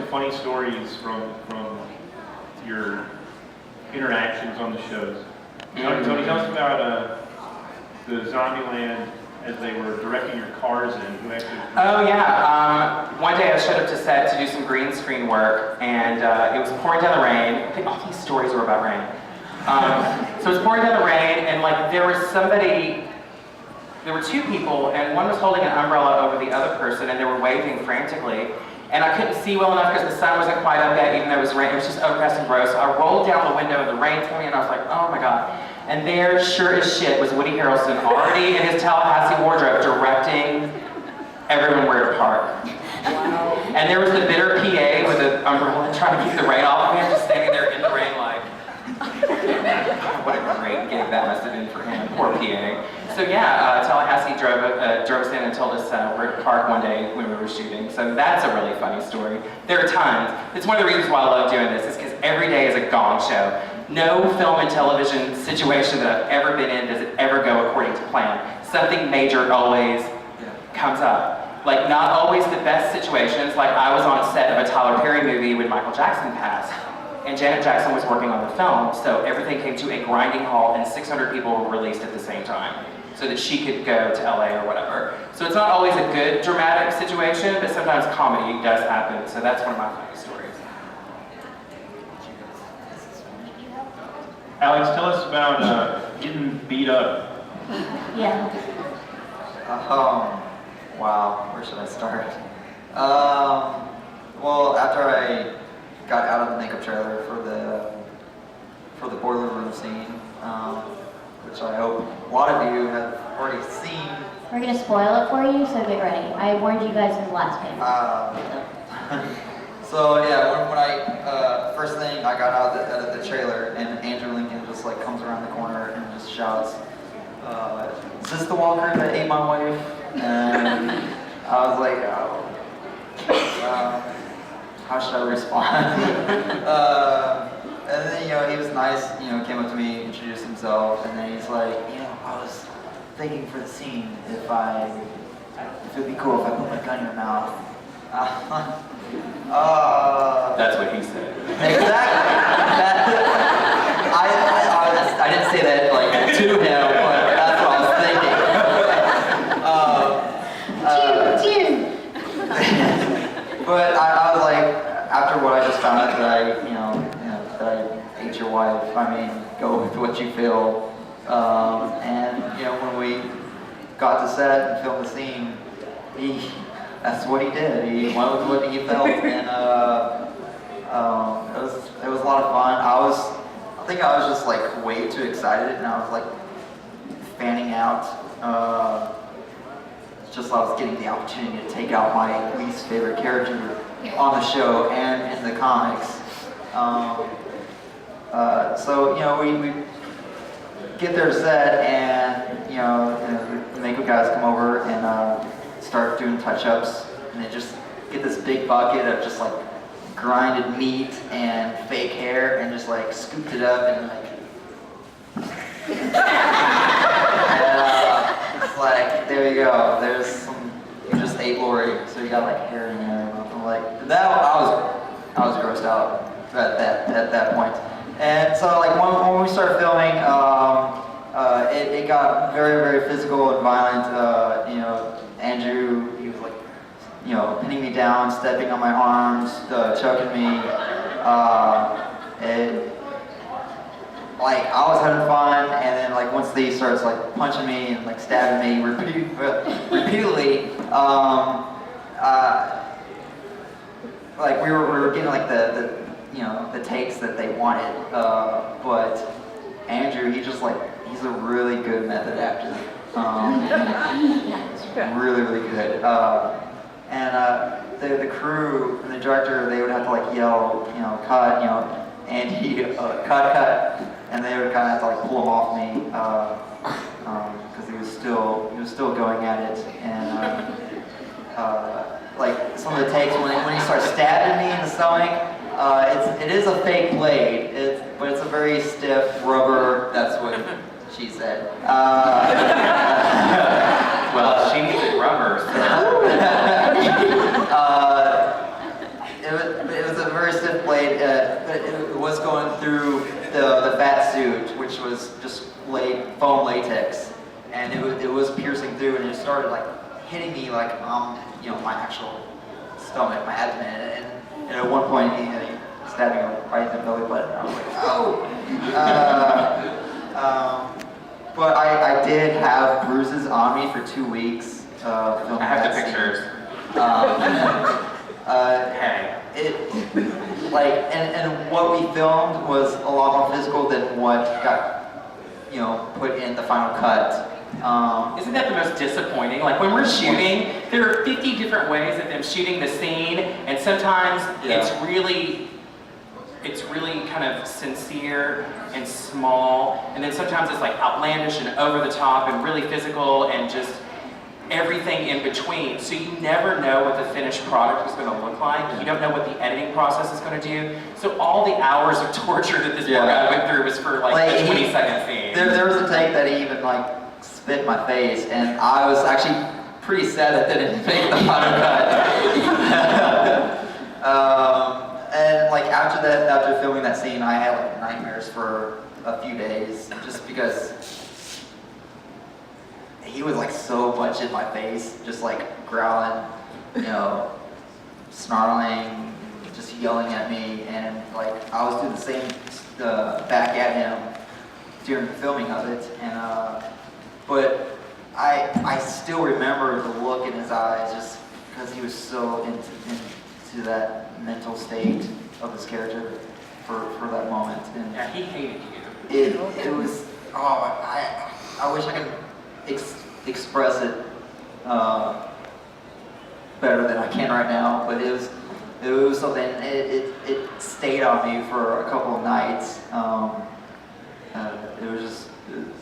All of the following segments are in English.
funny stories from your interactions on the shows. Tony, tell us about the Zombieland as they were directing your cars in. Who actually? Oh yeah. One day I showed up to set to do some green screen work, and it was pouring down the rain. I think all these stories were about rain. So it was pouring down the rain, and like there were two people, and one was holding an umbrella over the other person, and they were waving frantically. And I couldn't see well enough because the sun wasn't quite up yet, even though it was rain. It was just overcast and gross. So I rolled down the window, and the rain came in, and I was like, oh my god. And there, sure as shit, was Woody Harrelson already in his Tallahassee wardrobe directing everyone where to park. Wow. And there was the bitter PA with an umbrella trying to keep the rain off of him, just standing there in the rain like, what a great gig that must have been for him, poor PA. So yeah, Tallahassee drove us in and told us where to park one day when we were shooting. So that's a really funny story. There are tons. It's one of the reasons why I love doing this, is because every day is a gong show. No film and television situation that I've ever been in does it ever go according to plan. Something major always comes up. Like not always the best situations, like I was on set of a Tyler Perry movie when Michael Jackson passed. And Janet Jackson was working on the film, so everything came to a grinding halt and 600 people were released at the same time so that she could go to LA or whatever. So it's not always a good dramatic situation, but sometimes comedy does happen, so that's one of my funny stories. Alex, tell us about getting beat up. Yeah. Wow, where should I start? Well, after I got out of the makeup trailer for the boiler room scene, which I hope a lot of you have already seen. We're gonna spoil it for you, so get ready. I warned you guys in the last game. So yeah, when I first thing I got out of the trailer, and Andrew Lincoln just like comes around the corner and just shouts, "Is this the walker that ate my wife?" And I was like, oh, how should I respond? And then he was nice, came up to me, introduced himself, and then he's like, I was thinking for the scene if it would be cool if I put my gun in your mouth. That's what he said. Exactly. I didn't say that like to him, but that's what I was thinking. But I was like, after what I just found out that that I ate your wife, I mean, go with what you feel. And when we got to set and filmed the scene, that's what he did. He went with what he felt, and it was a lot of fun. I think I was just like way too excited, and I was like fanning out. Just I was getting the opportunity to take out my least favorite character on the show and in the comics. So we get there set, and the makeup guys come over and start doing touch-ups, and they just get this big bucket of just like grinded meat and fake hair, and just like scooped it up and like. It's like, there you go. There's some. You just ate Lori, so you got like hair in there. I'm like that. I was grossed out at that point. And so like when we started filming, it got very, very physical and violent. Andrew, he was like, pinning me down, stepping on my arms, choking me. Like I was having fun, and then like once he starts like punching me and like stabbing me repeatedly, like we were getting like the takes that they wanted, but Andrew, he's a really good method actor, really, really good, and the crew and the director, they would have to like yell, cut, and he cut, and they would kind of have to like pull him off me, because he was still going at it, and like some of the takes when he starts stabbing me in the stomach, it is a fake blade, but it's a very stiff rubber. That's what she said. Well, she needed rubber. So. It which was just foam latex, and it was piercing through, and it started like hitting me like my actual stomach, my abdomen, and at one point he stabbed me right in the belly button. I was like, oh. But I did have bruises on me for 2 weeks. I have the pictures. Hey. And what we filmed was a lot more physical than what got, put in the final cut. Isn't that the most disappointing? Like when we're shooting, there are 50 different ways of them shooting the scene, and sometimes it's really kind of sincere and small, and then sometimes it's like outlandish and over the top and really physical and just everything in between. So you never know what the finished product is going to look like. You don't know what the editing process is going to do. So all the hours of torture that this poor guy went through was for like a 20-second scene. There was a take that he even like spit in my face, and I was actually pretty sad that they didn't make the final cut. And like after filming that scene, I had like nightmares for a few days, just because he was like so much in my face, just like growling, snarling, just yelling at me, and like I was doing the same back at him during the filming of it, and but I still remember the look in his eyes, just because he was so into that mental state of his character for that moment. And yeah, he hated you. It was, I wish I could express it better than I can right now, but it was something, it stayed on me for a couple of nights.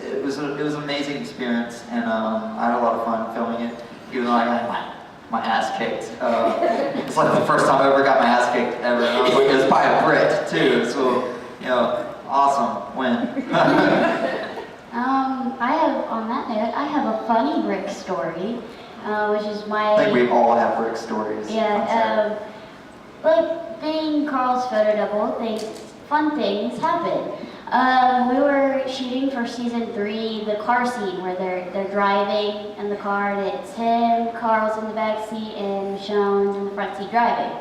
It was an amazing experience, and I had a lot of fun filming it, even though I got my ass kicked. It's like the first time I ever got my ass kicked ever. And I was like, it was by a Brit too, so awesome win. On that note, I have a funny brick story, which is my... I think we all have brick stories. Yeah, like being Carl's photo double, fun things happen. We were shooting for season 3, the car scene where they're driving in the car, and it's him, Carl's in the back seat, and Michonne's in the front seat driving.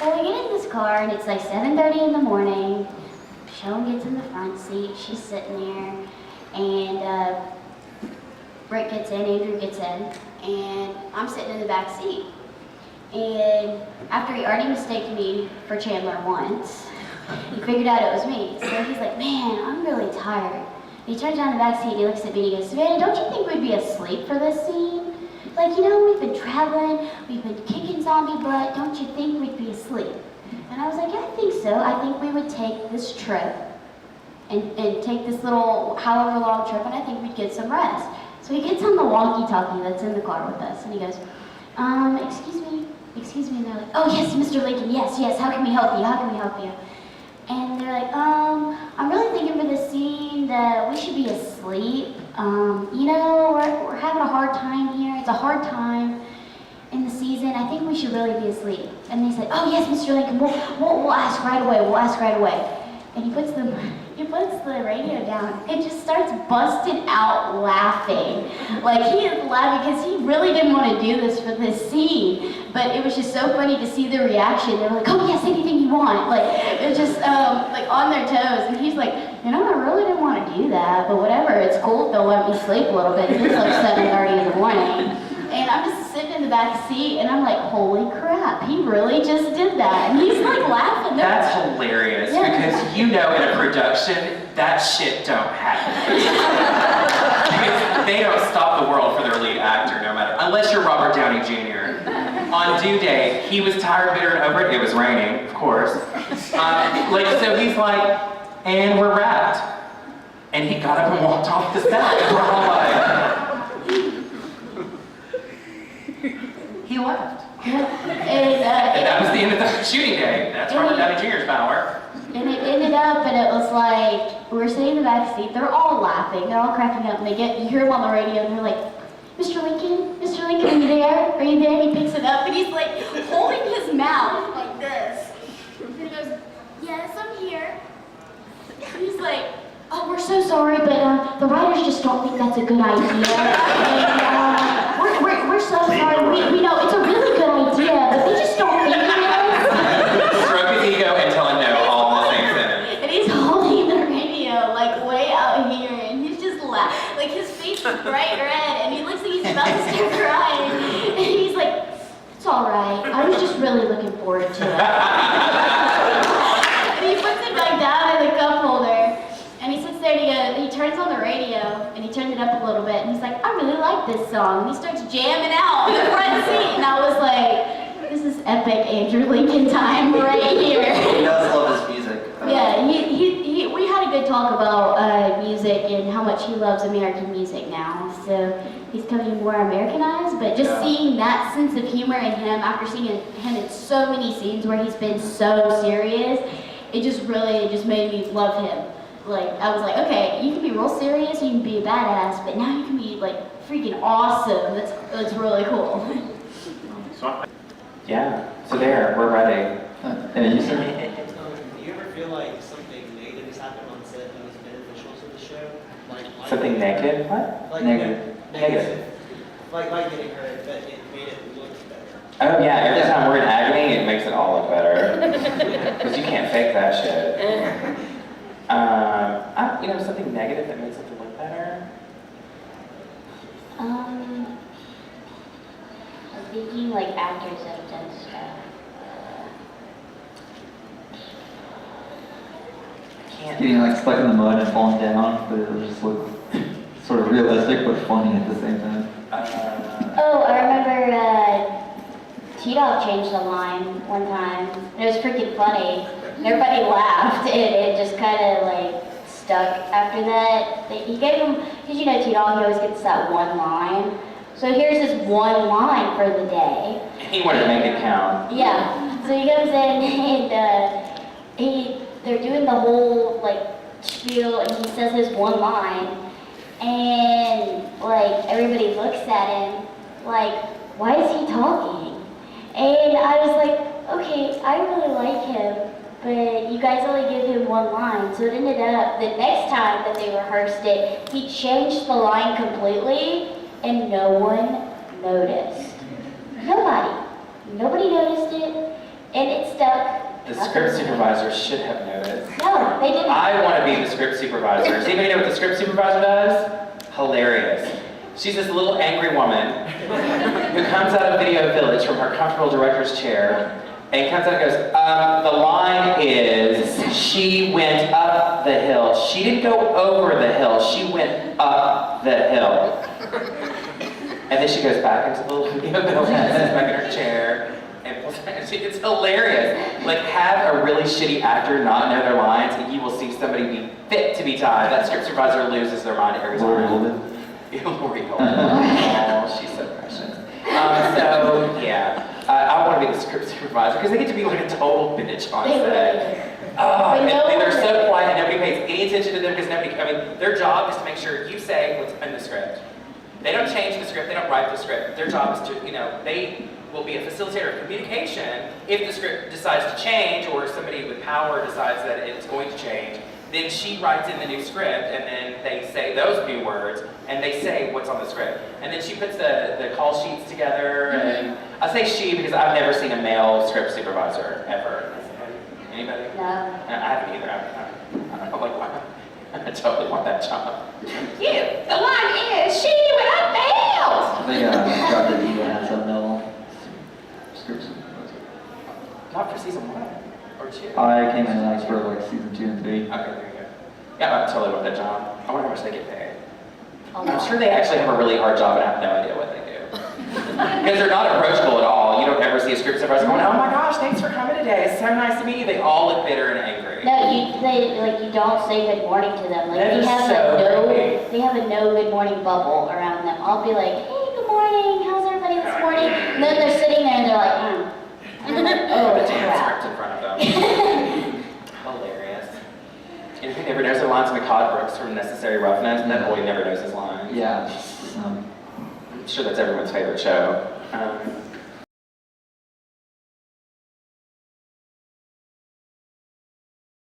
Well, we get in this car, and it's like 7:30 in the morning. Michonne gets in the front seat, she's sitting there, and Rick gets in, Andrew gets in, and I'm sitting in the back seat. And after he already mistaken me for Chandler once, he figured out it was me. So he's like, man, I'm really tired. And he turns down the back seat and he looks at me and he goes, Savannah, don't you think we'd be asleep for this scene? Like, we've been traveling, we've been kicking zombie butt, don't you think we'd be asleep? And I was like, yeah, I think so. I think we would take this trip and take this little, however long trip, and I think we'd get some rest. So he gets on the walkie-talkie that's in the car with us, and he goes, excuse me, and they're like, oh yes, Mr. Lincoln, yes, how can we help you, And they're like, I'm really thinking for this scene that we should be asleep. We're having a hard time here. It's a hard time in the season. I think we should really be asleep. And they said, oh yes, Mr. Lincoln, we'll ask right away. And he puts the radio down and just starts busting out laughing. Like he is laughing because he really didn't want to do this for this scene. But it was just so funny to see the reaction. They were like, oh yes, anything you want. Like it was just like on their toes. And he's like, I really didn't want to do that, but whatever, it's cool if they'll let me sleep a little bit. It's like 7:30 in the morning. And I'm just sitting in the back seat and I'm like, holy crap, he really just did that. And he's like laughing. That's hilarious because in a production, that shit don't happen. Because they don't stop the world for their lead actor no matter, unless you're Robert Downey Jr. On due date, he was tired, bitter, and over it. It was raining, of course. So he's like, and we're wrapped. And he got up and walked off the set. And we're all like, he left. And that was the end of the shooting day. That's Robert Downey Jr.'s power. And it ended up, and it was like, we were sitting in the back seat, they're all laughing, they're all cracking up, and you hear him on the radio, and they're like, Mr. Lincoln, are you there? Are you there? And he picks it up, and he's like holding his mouth like this. And he goes, yes, I'm here. And he's like, oh, we're so sorry, but the writers just don't think that's a good idea. And we're so sorry. We know it's a really good idea, but they just don't think it is. Stroke his ego and tell him no all in the same sentence. And he's holding the radio like way out here, and he's just laughing. Like his face is bright red, and he looks like he's about to start crying. And he's like, "It's all right. I was just really looking forward to it." And he puts it back down in the cup holder, and he sits there and he turns on the radio, and he turns it up a little bit, and he's like, "I really like this song." And he starts jamming out in the front seat, and I was like, "This is epic Andrew Lincoln time right here." He does love his music. Yeah, we had a good talk about music and how much he loves American music now. So he's becoming more Americanized, but just seeing that sense of humor in him after seeing him in so many scenes where he's been so serious, it just made me love him. Like, I was like, okay, you can be real serious, you can be a badass, but now you can be like freaking awesome. That's really cool. Yeah, so there, we're ready. Yeah, you said. Do you ever feel like something negative has happened on set that was beneficial to the show? Like Something negative? What? Like Negative. negative. Like getting hurt, but it made it look better. Oh yeah, every time we're in agony, it makes it all look better. Because you can't fake that shit. Something negative that makes something look better? I'm thinking like actors have done stuff. Getting like stuck in the mud and falling down, but it was just look sort of realistic but funny at the same time. Oh, I remember T-Dog changed the line one time. And it was freaking funny. And everybody laughed, and it just kind of like stuck after that. He gave him, because T-Dog, he always gets that one line. So here's his one line for the day. He wanted to make it count. Yeah. So he goes in and they're doing the whole like spiel, and he says his one line, and like everybody looks at him like, why is he talking? And I was like, okay, I really like him, but you guys only give him one line. So it ended up the next time that they rehearsed it, he changed the line completely, and no one noticed. Nobody noticed it, and it stuck. The script supervisor should have noticed. No, they didn't. I want to be the script supervisor. Does anybody know what the script supervisor does? Hilarious. She's this little angry woman who comes out of Video Village from her comfortable director's chair and comes out and goes, the line is, she went up the hill. She didn't go over the hill, she went up the hill. And then she goes back into the little Video Village and sits back in her chair. It's hilarious. Like, have a really shitty actor not know their lines, and you will see somebody be fit to be tied. That script supervisor loses their mind every time. Lori Holden. Oh, she's so precious. I want to be the script supervisor because they get to be like a total bitch on set. And they're so quiet and nobody pays any attention to them because their job is to make sure you say what's in the script. They don't change the script, they don't write the script. Their job is to, they will be a facilitator of communication. If the script decides to change or somebody with power decides that it's going to change, then she writes in the new script and then they say those new words and they say what's on the script. And then she puts the call sheets together and I say she because I've never seen a male script supervisor ever. Anybody? No. I haven't either. I don't know, like, I totally want that job. Yeah, the line is she went up the hill. They got the ego has a male script supervisor. Not for season 1 or 2. I came in like for like season 2 and 3. Okay, there you go. Yeah, I totally want that job. I wonder how much they get paid. I'm sure they actually have a really hard job and I have no idea what they do. Because they're not approachable at all. You don't ever see a script supervisor going, oh my gosh, thanks for coming today. It's so nice to meet you. They all look bitter and angry. No, you don't say good morning to them. Like That they is have so creepy. they have a no good morning bubble around them. I'll be like, hey, good morning. How's everybody this morning? And then they're sitting there and they're like, And I'm like, oh, The dance crap. script in front of them. Hilarious. And who never knows their lines? McCod Brooks from Necessary Roughness, and that boy never knows his lines. Yeah. I'm sure that's everyone's favorite show.